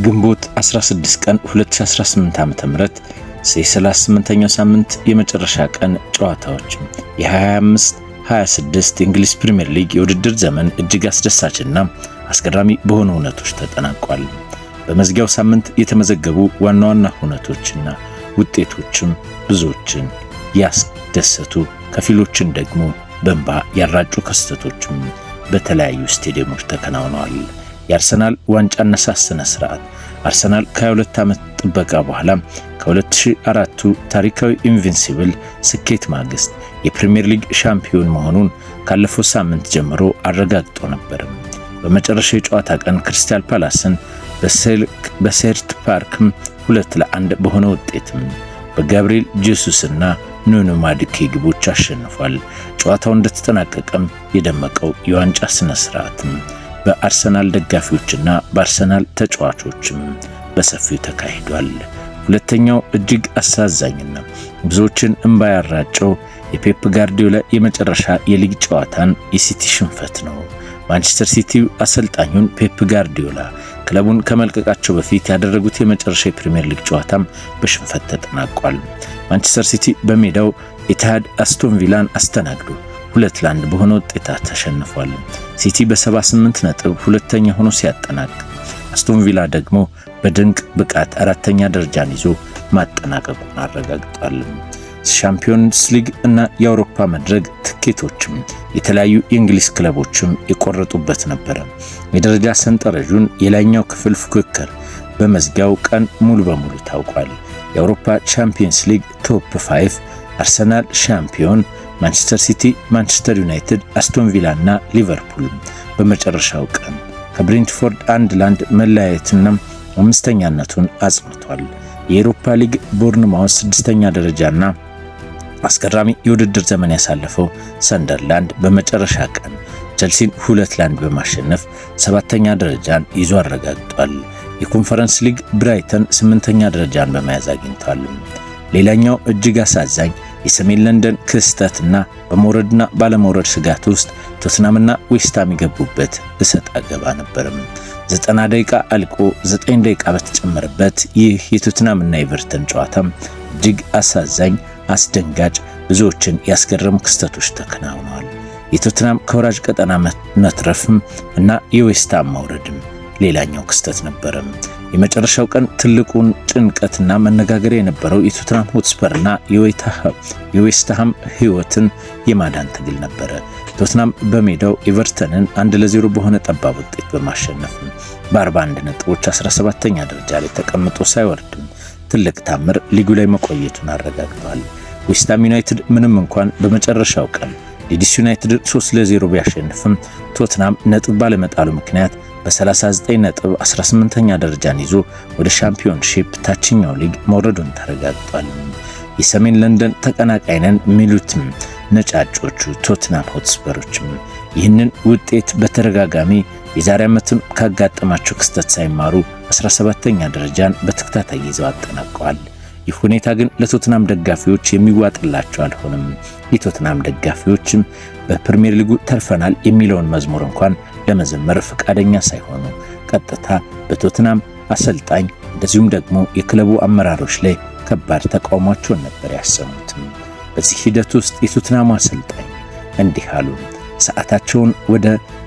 ግንቦት 16 ቀን 2018 ዓ.ም የ38ኛው ሳምንት የመጨረሻ ቀን ጨዋታዎች የ25-26 የእንግሊዝ ፕሪሚየር ሊግ የውድድር ዘመን እጅግ አስደሳችና አስገራሚ በሆኑ ሁነቶች ተጠናቋል። በመዝጊያው ሳምንት የተመዘገቡ ዋና ዋና ሁነቶችና ውጤቶችም ብዙዎችን ያስደሰቱ፣ ከፊሎችን ደግሞ በእንባ ያራጩ ክስተቶችም በተለያዩ ስቴዲየሞች ተከናውነዋል። የአርሰናል ዋንጫ አነሳስ ስነ ስርዓት አርሰናል ከ22 ዓመት ጥበቃ በኋላ ከ2004ቱ ታሪካዊ ኢንቪንሲብል ስኬት ማግስት የፕሪሚየር ሊግ ሻምፒዮን መሆኑን ካለፈው ሳምንት ጀምሮ አረጋግጦ ነበር። በመጨረሻ የጨዋታ ቀን ክሪስታል ፓላስን በሴልት ፓርክ 2-1 በሆነ ውጤትም በጋብሪኤል ጄሱስና ኑኖ ማዱኬ ግቦች አሸንፏል። ጨዋታው እንደተጠናቀቀም የደመቀው የዋንጫ ስነ ስርዓትም በአርሰናል ደጋፊዎችና በአርሰናል ተጫዋቾችም በሰፊው ተካሂዷል። ሁለተኛው እጅግ አሳዛኝና ብዙዎችን እንባ ያራጨው የፔፕ ጋርዲዮላ የመጨረሻ የሊግ ጨዋታን የሲቲ ሽንፈት ነው። ማንቸስተር ሲቲ አሰልጣኙን ፔፕ ጋርዲዮላ ክለቡን ከመልቀቃቸው በፊት ያደረጉት የመጨረሻ የፕሪሚየር ሊግ ጨዋታም በሽንፈት ተጠናቋል። ማንቸስተር ሲቲ በሜዳው ኢቲሃድ አስቶን ቪላን አስተናግዶ 2-1 በሆነ ውጤት ተሸንፏል። ሲቲ በ78 ነጥብ ሁለተኛ ሆኖ ሲያጠናቅቅ አስቶን ቪላ ደግሞ በድንቅ ብቃት አራተኛ ደረጃን ይዞ ማጠናቀቁን አረጋግጧል። ሻምፒዮንስ ሊግ እና የአውሮፓ መድረክ ትኬቶችም የተለያዩ የእንግሊዝ ክለቦችም የቆረጡበት ነበር። የደረጃ ሰንጠረዡን የላይኛው ክፍል ፉክክር በመዝጊያው ቀን ሙሉ በሙሉ ታውቋል። የአውሮፓ ቻምፒየንስ ሊግ ቶፕ 5 አርሰናል ሻምፒዮን፣ ማንቸስተር ሲቲ፣ ማንቸስተር ዩናይትድ፣ አስቶን ቪላ እና ሊቨርፑል በመጨረሻው ቀን ከብሬንትፎርድ 1-1 መለያየትና አምስተኛነቱን አጽንቷል። የአውሮፓ ሊግ ቦርንማውዝ 6ኛ ደረጃና አስገራሚ የውድድር ዘመን ያሳለፈው ሰንደርላንድ በመጨረሻ ቀን ቸልሲን 2-1 በማሸነፍ 7ኛ ደረጃን ይዞ አረጋግጧል። የኮንፈረንስ ሊግ ብራይተን 8ኛ ደረጃን በመያዝ አግኝቷል። ሌላኛው እጅግ አሳዛኝ የሰሜን ለንደን ክስተትና በመውረድና ባለመውረድ ስጋት ውስጥ ቶትናምና ዌስትሃም የገቡበት እሰጥ አገባ ነበርም። 90 ደቂቃ አልቆ 9 ደቂቃ በተጨመረበት ይህ የቶትናምና ኤቨርተን ጨዋታም እጅግ አሳዛኝ፣ አስደንጋጭ፣ ብዙዎችን ያስገረሙ ክስተቶች ተከናውነዋል። የቶትናም ከወራጅ ቀጠና መትረፍም እና የዌስትሃም መውረድም ሌላኛው ክስተት ነበርም። የመጨረሻው ቀን ትልቁን ጭንቀትና መነጋገሪያ የነበረው የቶትናም ሆትስፐርና የዌስትሃም ሕይወትን የማዳን ትግል ነበረ። ቶትናም በሜዳው ኤቨርተንን 1-0 በሆነ ጠባብ ውጤት በማሸነፍ በ41 ነጥቦች 17ኛ ደረጃ ላይ ተቀምጦ ሳይወርድም ትልቅ ታምር ሊጉ ላይ መቆየቱን አረጋግጧል። ዌስትሃም ዩናይትድ ምንም እንኳን በመጨረሻው ቀን ሊድስ ዩናይትድ 3-0 ቢያሸንፍም ቶትናም ነጥብ ባለመጣሉ ምክንያት በ39 ነጥብ 18ኛ ደረጃን ይዞ ወደ ሻምፒዮንሺፕ ታችኛው ሊግ መውረዱን ተረጋግጧል። የሰሜን ለንደን ተቀናቃይነን ሚሉትም ነጫጮቹ ቶትናም ሆትስፐሮችም ይህንን ውጤት በተደጋጋሚ የዛሬ ዓመትም ካጋጠማቸው ክስተት ሳይማሩ 17ኛ ደረጃን በተከታታይ ይዘው አጠናቀዋል። ይህ ሁኔታ ግን ለቶትናም ደጋፊዎች የሚዋጥላቸው አልሆነም። የቶትናም ደጋፊዎችም በፕሪሚየር ሊጉ ተርፈናል የሚለውን መዝሙር እንኳን ለመዘመር ፈቃደኛ ሳይሆኑ ቀጥታ በቶትናም አሰልጣኝ እንደዚሁም ደግሞ የክለቡ አመራሮች ላይ ከባድ ተቃውሟቸውን ነበር ያሰሙትም። በዚህ ሂደት ውስጥ የቶትናም አሰልጣኝ እንዲህ አሉ። ሰዓታቸውን ወደ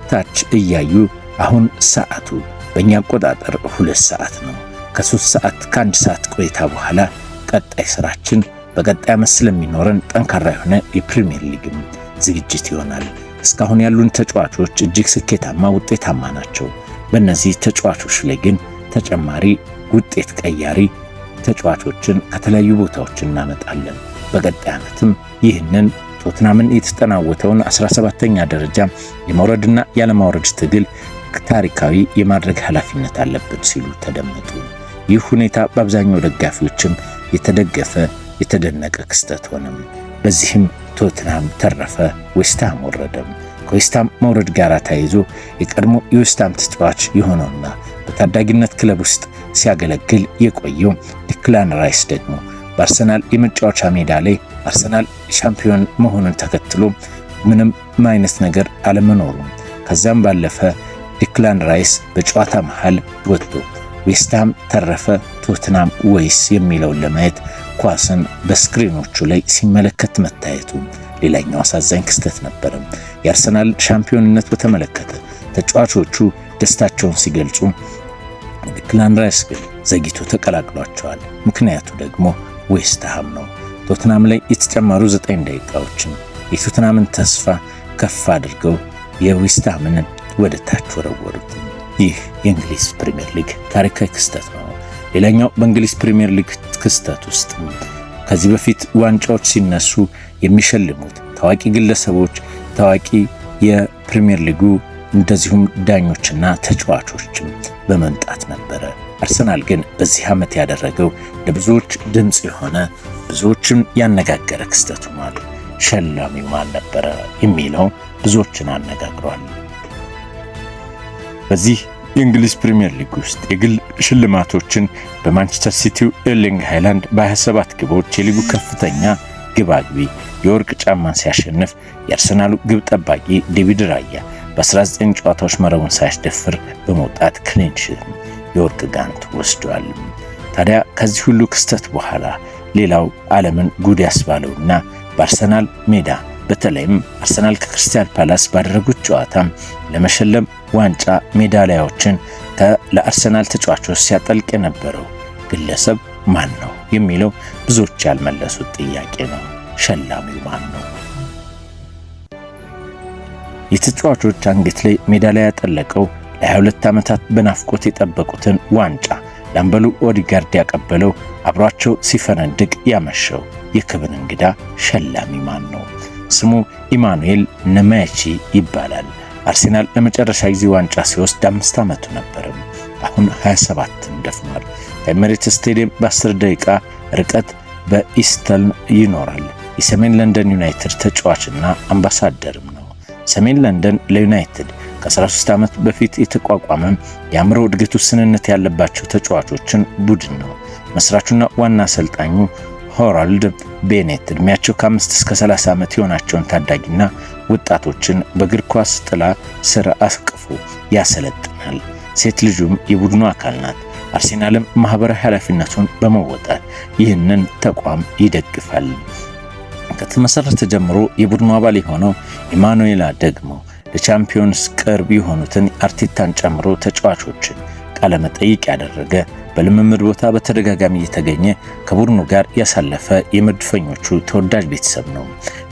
ታች እያዩ አሁን ሰዓቱ በእኛ አቆጣጠር 2 ሰዓት ነው። ከ3 ሰዓት ከ1 ሰዓት ቆይታ በኋላ ቀጣይ ስራችን በቀጣይ ዓመት ስለሚኖረን ጠንካራ የሆነ የፕሪሚየር ሊግም ዝግጅት ይሆናል። እስካሁን ያሉን ተጫዋቾች እጅግ ስኬታማ፣ ውጤታማ ናቸው። በእነዚህ ተጫዋቾች ላይ ግን ተጨማሪ ውጤት ቀያሪ ተጫዋቾችን ከተለያዩ ቦታዎች እናመጣለን። በቀጣይ ዓመትም ይህንን ቶትናምን የተጠናወተውን 17ኛ ደረጃ የመውረድና ያለማውረድ ትግል ታሪካዊ የማድረግ ኃላፊነት አለብን ሲሉ ተደመጡ። ይህ ሁኔታ በአብዛኛው ደጋፊዎችም የተደገፈ የተደነቀ ክስተት ሆነም። በዚህም ቶትናም ተረፈ፣ ዌስትሃም ወረደም። ከዌስትሃም መውረድ ጋር ተያይዞ የቀድሞ የዌስትሃም ተጫዋች የሆነውና በታዳጊነት ክለብ ውስጥ ሲያገለግል የቆየው ዲክላን ራይስ ደግሞ በአርሰናል የመጫወቻ ሜዳ ላይ አርሰናል ሻምፒዮን መሆኑን ተከትሎ ምንም አይነት ነገር አለመኖሩን ከዚያም ባለፈ ዲክላን ራይስ በጨዋታ መሃል ወጥቶ ዌስትሃም ተረፈ ቶትናም ወይስ የሚለውን ለማየት ኳስን በስክሪኖቹ ላይ ሲመለከት መታየቱ ሌላኛው አሳዛኝ ክስተት ነበር። የአርሰናል ሻምፒዮንነት በተመለከተ ተጫዋቾቹ ደስታቸውን ሲገልጹ ዲክላን ራይስ ግን ዘግይቶ ተቀላቅሏቸዋል። ምክንያቱ ደግሞ ዌስትሃም ነው። ቶትናም ላይ የተጨመሩ 9 ደቂቃዎችን የቶትናምን ተስፋ ከፍ አድርገው የዌስትሃምን ወደ ታች ወረወሩት። ይህ የእንግሊዝ ፕሪሚየር ሊግ ታሪካዊ ክስተት ነው። ሌላኛው በእንግሊዝ ፕሪሚየር ሊግ ክስተት ውስጥ ከዚህ በፊት ዋንጫዎች ሲነሱ የሚሸልሙት ታዋቂ ግለሰቦች፣ ታዋቂ የፕሪሚየር ሊጉ እንደዚሁም ዳኞችና ተጫዋቾችም በመምጣት ነበረ። አርሰናል ግን በዚህ ዓመት ያደረገው ለብዙዎች ድምፅ የሆነ ብዙዎችን ያነጋገረ ክስተት ሆኗል። ሸላሚው ማን ነበረ የሚለው ብዙዎችን አነጋግሯል። በዚህ የእንግሊዝ ፕሪሚየር ሊግ ውስጥ የግል ሽልማቶችን በማንቸስተር ሲቲው ኤርሊንግ ሃይላንድ በ27 ግቦች የሊጉ ከፍተኛ ግብ አግቢ የወርቅ ጫማን ሲያሸንፍ፣ የአርሰናሉ ግብ ጠባቂ ዴቪድ ራያ በ19 ጨዋታዎች መረቡን ሳያስደፍር በመውጣት ክሊንሺት የወርቅ ጋንት ወስዷል። ታዲያ ከዚህ ሁሉ ክስተት በኋላ ሌላው ዓለምን ጉድ ያስባለውና በአርሰናል ሜዳ በተለይም አርሰናል ከክሪስታል ፓላስ ባደረጉት ጨዋታ ለመሸለም ዋንጫ ሜዳሊያዎችን ለአርሰናል ተጫዋቾች ሲያጠልቅ የነበረው ግለሰብ ማን ነው የሚለው ብዙዎች ያልመለሱት ጥያቄ ነው። ሸላሚው ማን ነው? የተጫዋቾች አንገት ላይ ሜዳሊያ ያጠለቀው ለ22 ዓመታት በናፍቆት የጠበቁትን ዋንጫ ላምበሉ ኦዲጋርድ ያቀበለው አብሯቸው ሲፈነድቅ ያመሸው የክብር እንግዳ ሸላሚ ማን ነው? ስሙ ኢማኑኤል ነማቺ ይባላል። አርሰናል ለመጨረሻ ጊዜ ዋንጫ ሲወስድ 5 ዓመቱ ነበር። አሁን 27ን ደፍኗል። ከኤሚሬትስ ስቴዲየም በ10 ደቂቃ ርቀት በኢስተርን ይኖራል። የሰሜን ለንደን ዩናይትድ ተጫዋችና አምባሳደርም ነው። ሰሜን ለንደን ለዩናይትድ ከ13 ዓመት በፊት የተቋቋመ የአእምሮ እድገት ውስንነት ያለባቸው ተጫዋቾችን ቡድን ነው። መስራቹና ዋና አሰልጣኙ ሆራልድ ቤኔት እድሜያቸው ከ5 እስከ 30 ዓመት የሆናቸውን ታዳጊና ወጣቶችን በእግር ኳስ ጥላ ስር አስቅፎ ያሰለጥናል። ሴት ልጁም የቡድኑ አካል ናት። አርሰናልም ማህበራዊ ኃላፊነቱን በመወጣት ይህንን ተቋም ይደግፋል። ከተመሰረተ ጀምሮ የቡድኑ አባል የሆነው ኢማኑኤላ ደግሞ ለቻምፒዮንስ ቅርብ የሆኑትን አርቴታን ጨምሮ ተጫዋቾችን ቃለ መጠይቅ ያደረገ፣ በልምምድ ቦታ በተደጋጋሚ እየተገኘ ከቡድኑ ጋር ያሳለፈ የመድፈኞቹ ተወዳጅ ቤተሰብ ነው።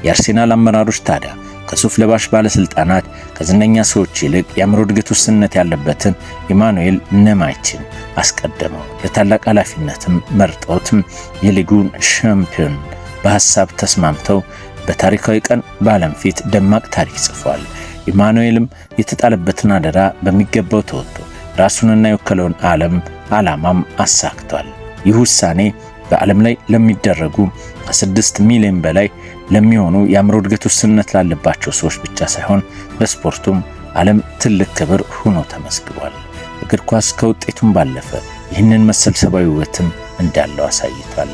የአርሰናል አመራሮች ታዲያ ከሱፍ ለባሽ ባለስልጣናት ከዝነኛ ሰዎች ይልቅ የአእምሮ እድገት ውስንነት ያለበትን ኢማኑኤል ነማቺን አስቀድመው ለታላቅ ኃላፊነትም መርጠውትም የሊጉን ሻምፒዮን በሐሳብ ተስማምተው በታሪካዊ ቀን በዓለም ፊት ደማቅ ታሪክ ጽፏል። ኢማኑኤልም የተጣለበትን አደራ በሚገባው ተወጥቶ ራሱንና የወከለውን ዓላማም አሳክቷል። ይህ ውሳኔ በዓለም ላይ ለሚደረጉ ከ6 ሚሊዮን በላይ ለሚሆኑ የአእምሮ እድገት ውስንነት ላለባቸው ሰዎች ብቻ ሳይሆን በስፖርቱም ዓለም ትልቅ ክብር ሆኖ ተመዝግቧል። እግር ኳስ ከውጤቱም ባለፈ ይህንን መሰል ሰብአዊ ውበትም እንዳለው አሳይቷል።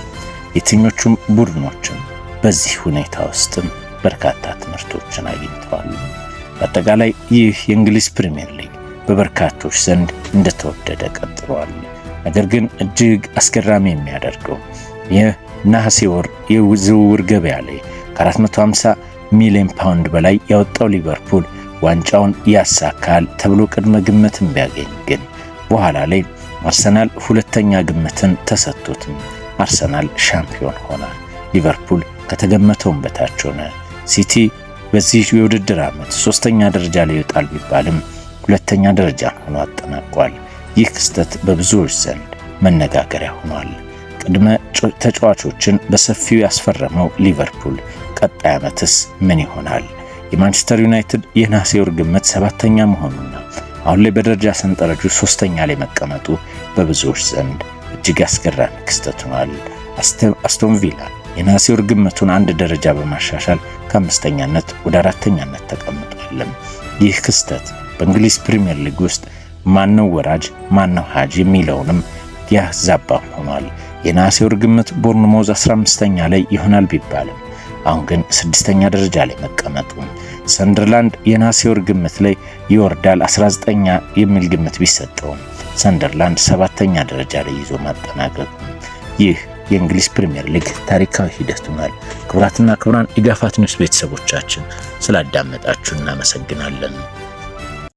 የትኞቹም ቡድኖችም በዚህ ሁኔታ ውስጥም በርካታ ትምህርቶችን አግኝተዋል። በአጠቃላይ ይህ የእንግሊዝ ፕሪሚየር ሊግ በበርካቶች ዘንድ እንደተወደደ ቀጥሏል። ነገር ግን እጅግ አስገራሚ የሚያደርገው የነሐሴ ወር የዝውውር ገበያ ላይ ከ450 ሚሊዮን ፓውንድ በላይ ያወጣው ሊቨርፑል ዋንጫውን ያሳካል ተብሎ ቅድመ ግምትን ቢያገኝ ግን በኋላ ላይ አርሰናል ሁለተኛ ግምትን ተሰጥቶትም አርሰናል ሻምፒዮን ሆነ። ሊቨርፑል ከተገመተውም በታች ሆነ። ሲቲ በዚህ የውድድር ዓመት 3ኛ ደረጃ ላይ ይወጣል ቢባልም 2ኛ ደረጃ ሆኖ አጠናቋል። ይህ ክስተት በብዙዎች ዘንድ መነጋገሪያ ሆኗል። ቅድመ ተጫዋቾችን በሰፊው ያስፈረመው ሊቨርፑል ቀጣይ ዓመትስ ምን ይሆናል? የማንቸስተር ዩናይትድ የነሐሴ ወር ግምት 7ኛ መሆኑና አሁን ላይ በደረጃ ሰንጠረዡ 3ኛ ላይ መቀመጡ በብዙዎች ዘንድ እጅግ አስገራሚ ክስተት ሆኗል። አስቶን ቪላ የነሐሴ ወር ግምቱን 1 ደረጃ በማሻሻል ከ5ኛነት ወደ 4ኛነት ተቀምጧል። ይህ ክስተት በእንግሊዝ ፕሪሚየር ሊግ ውስጥ ማነው ወራጅ ማነው ሀጅ የሚለውንም ያዛባም ሆኗል። የነሐሴ ወር ግምት ቦርንሞዝ 15ኛ ላይ ይሆናል ቢባልም አሁን ግን 6ኛ ደረጃ ላይ መቀመጡ ሰንደርላንድ የነሐሴ ወር ግምት ላይ ይወርዳል 19ኛ የሚል ግምት ቢሰጠውም ሰንደርላንድ 7ኛ ደረጃ ላይ ይዞ ማጠናቀቁ ይህ የእንግሊዝ ፕሪሚየር ሊግ ታሪካዊ ሂደት ሆኗል። ክቡራትና ክቡራን የጋፋት ኒውስ ቤተሰቦቻችን ስላዳመጣችሁ እናመሰግናለን።